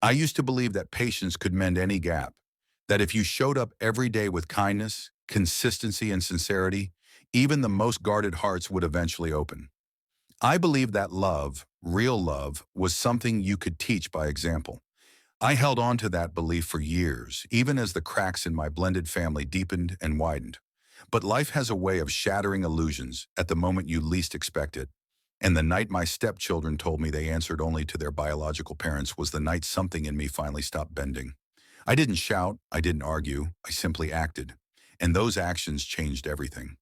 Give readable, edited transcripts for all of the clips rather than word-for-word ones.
I used to believe that patience could mend any gap, that if you showed up every day with kindness, consistency, and sincerity, even the most guarded hearts would eventually open. I believed that love, real love, was something you could teach by example. I held on to that belief for years, even as the cracks in my blended family deepened and widened. But life has a way of shattering illusions at the moment you least expect it. And the night my stepchildren told me they answered only to their biological parents was the night something in me finally stopped bending. I didn't shout, I didn't argue, I simply acted. And those actions changed everything.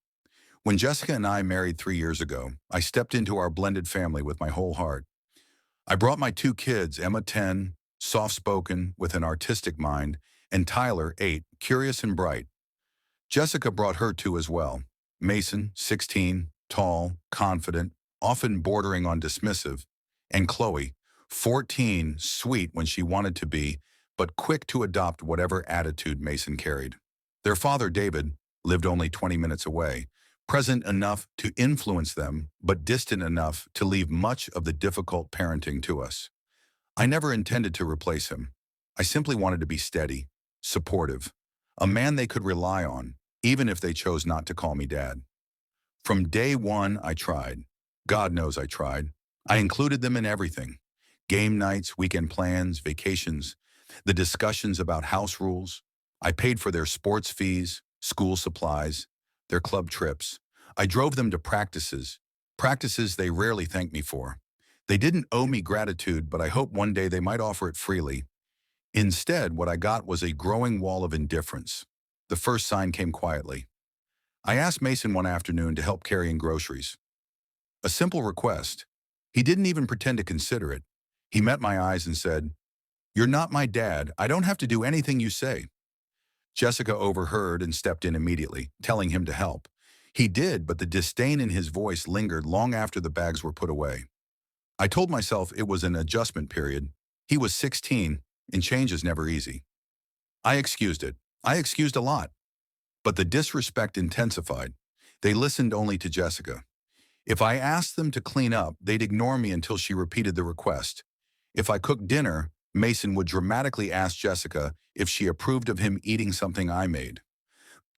When Jessica and I married 3 years ago, I stepped into our blended family with my whole heart. I brought my two kids, Emma 10, soft-spoken with an artistic mind, and Tyler 8, curious and bright. Jessica brought her two as well. Mason, 16, tall, confident, often bordering on dismissive, and Chloe, 14, sweet when she wanted to be, but quick to adopt whatever attitude Mason carried. Their father, David, lived only 20 minutes away, present enough to influence them, but distant enough to leave much of the difficult parenting to us. I never intended to replace him. I simply wanted to be steady, supportive, a man they could rely on, even if they chose not to call me dad. From day one, I tried. God knows I tried. I included them in everything. Game nights, weekend plans, vacations, the discussions about house rules. I paid for their sports fees, school supplies, their club trips. I drove them to practices they rarely thanked me for. They didn't owe me gratitude, but I hoped one day they might offer it freely. Instead, what I got was a growing wall of indifference. The first sign came quietly. I asked Mason one afternoon to help carrying groceries. A simple request. He didn't even pretend to consider it. He met my eyes and said, "You're not my dad. I don't have to do anything you say." Jessica overheard and stepped in immediately, telling him to help. He did, but the disdain in his voice lingered long after the bags were put away. I told myself it was an adjustment period. He was 16, and change is never easy. I excused it. I excused a lot. But the disrespect intensified. They listened only to Jessica. If I asked them to clean up, they'd ignore me until she repeated the request. If I cooked dinner, Mason would dramatically ask Jessica if she approved of him eating something I made.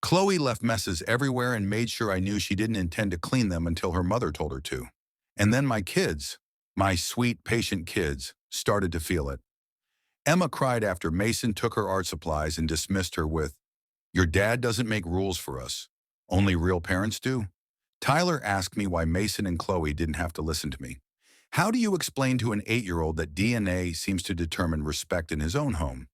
Chloe left messes everywhere and made sure I knew she didn't intend to clean them until her mother told her to. And then my kids, my sweet, patient kids, started to feel it. Emma cried after Mason took her art supplies and dismissed her with, "Your dad doesn't make rules for us. Only real parents do." Tyler asked me why Mason and Chloe didn't have to listen to me. How do you explain to an 8-year-old that DNA seems to determine respect in his own home?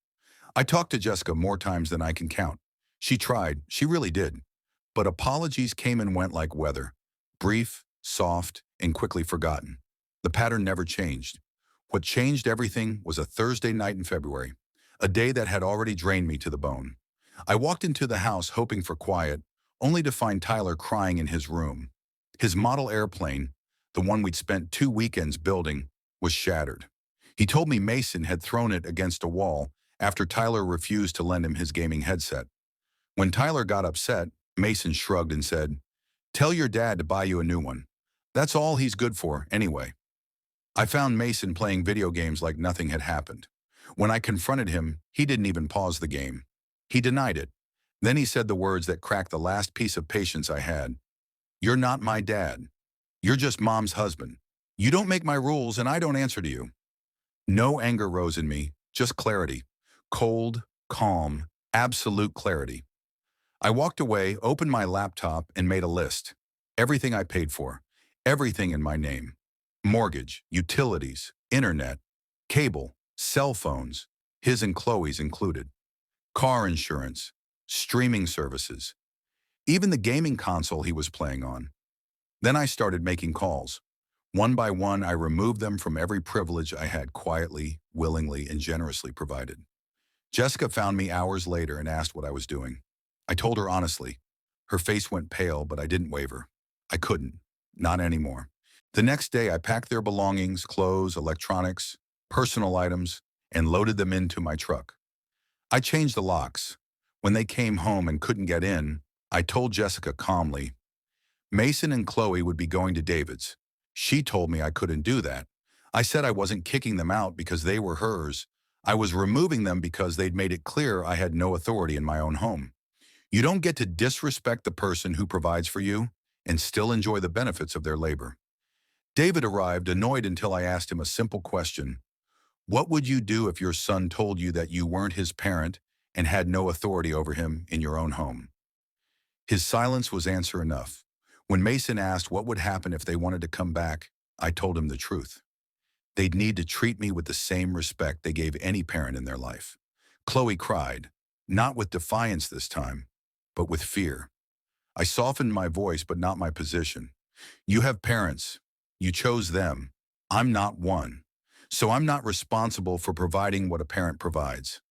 I talked to Jessica more times than I can count. She tried, she really did. But apologies came and went like weather. Brief, soft, and quickly forgotten. The pattern never changed. What changed everything was a Thursday night in February, a day that had already drained me to the bone. I walked into the house hoping for quiet, only to find Tyler crying in his room. His model airplane, the one we'd spent 2 weekends building, was shattered. He told me Mason had thrown it against a wall after Tyler refused to lend him his gaming headset. When Tyler got upset, Mason shrugged and said, "Tell your dad to buy you a new one. That's all he's good for, anyway." I found Mason playing video games like nothing had happened. When I confronted him, he didn't even pause the game. He denied it. Then he said the words that cracked the last piece of patience I had. "You're not my dad. You're just mom's husband. You don't make my rules and I don't answer to you." No anger rose in me, just clarity. Cold, calm, absolute clarity. I walked away, opened my laptop, and made a list. Everything I paid for. Everything in my name. Mortgage, utilities, internet, cable, cell phones, his and Chloe's included. Car insurance, streaming services, even the gaming console he was playing on. Then I started making calls. One by one, I removed them from every privilege I had quietly, willingly, and generously provided. Jessica found me hours later and asked what I was doing. I told her honestly. Her face went pale, but I didn't waver. I couldn't. Not anymore. The next day, I packed their belongings, clothes, electronics, personal items, and loaded them into my truck. I changed the locks. When they came home and couldn't get in, I told Jessica calmly, Mason and Chloe would be going to David's. She told me I couldn't do that. I said I wasn't kicking them out because they were hers. I was removing them because they'd made it clear I had no authority in my own home. You don't get to disrespect the person who provides for you and still enjoy the benefits of their labor. David arrived annoyed until I asked him a simple question. What would you do if your son told you that you weren't his parent and had no authority over him in your own home? His silence was answer enough. When Mason asked what would happen if they wanted to come back, I told him the truth. They'd need to treat me with the same respect they gave any parent in their life. Chloe cried, not with defiance this time, but with fear. I softened my voice but not my position. You have parents. You chose them. I'm not one. So I'm not responsible for providing what a parent provides.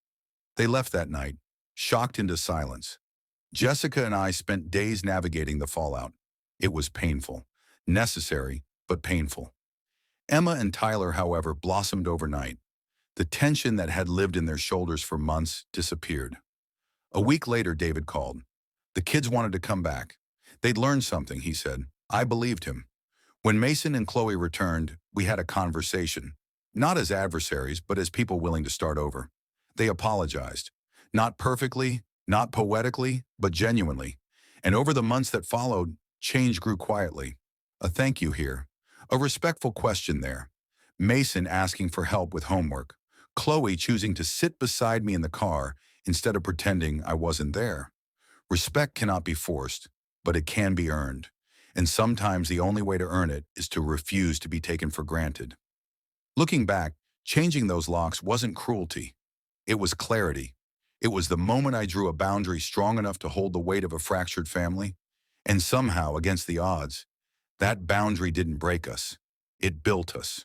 They left that night, shocked into silence. Jessica and I spent days navigating the fallout. It was painful, necessary, but painful. Emma and Tyler, however, blossomed overnight. The tension that had lived in their shoulders for months disappeared. A week later, David called. The kids wanted to come back. They'd learned something, he said. I believed him. When Mason and Chloe returned, we had a conversation. Not as adversaries, but as people willing to start over. They apologized. Not perfectly, not poetically, but genuinely. And over the months that followed, change grew quietly. A thank you here. A respectful question there. Mason asking for help with homework. Chloe choosing to sit beside me in the car instead of pretending I wasn't there. Respect cannot be forced, but it can be earned. And sometimes the only way to earn it is to refuse to be taken for granted. Looking back, changing those locks wasn't cruelty. It was clarity. It was the moment I drew a boundary strong enough to hold the weight of a fractured family. And somehow, against the odds, that boundary didn't break us. It built us.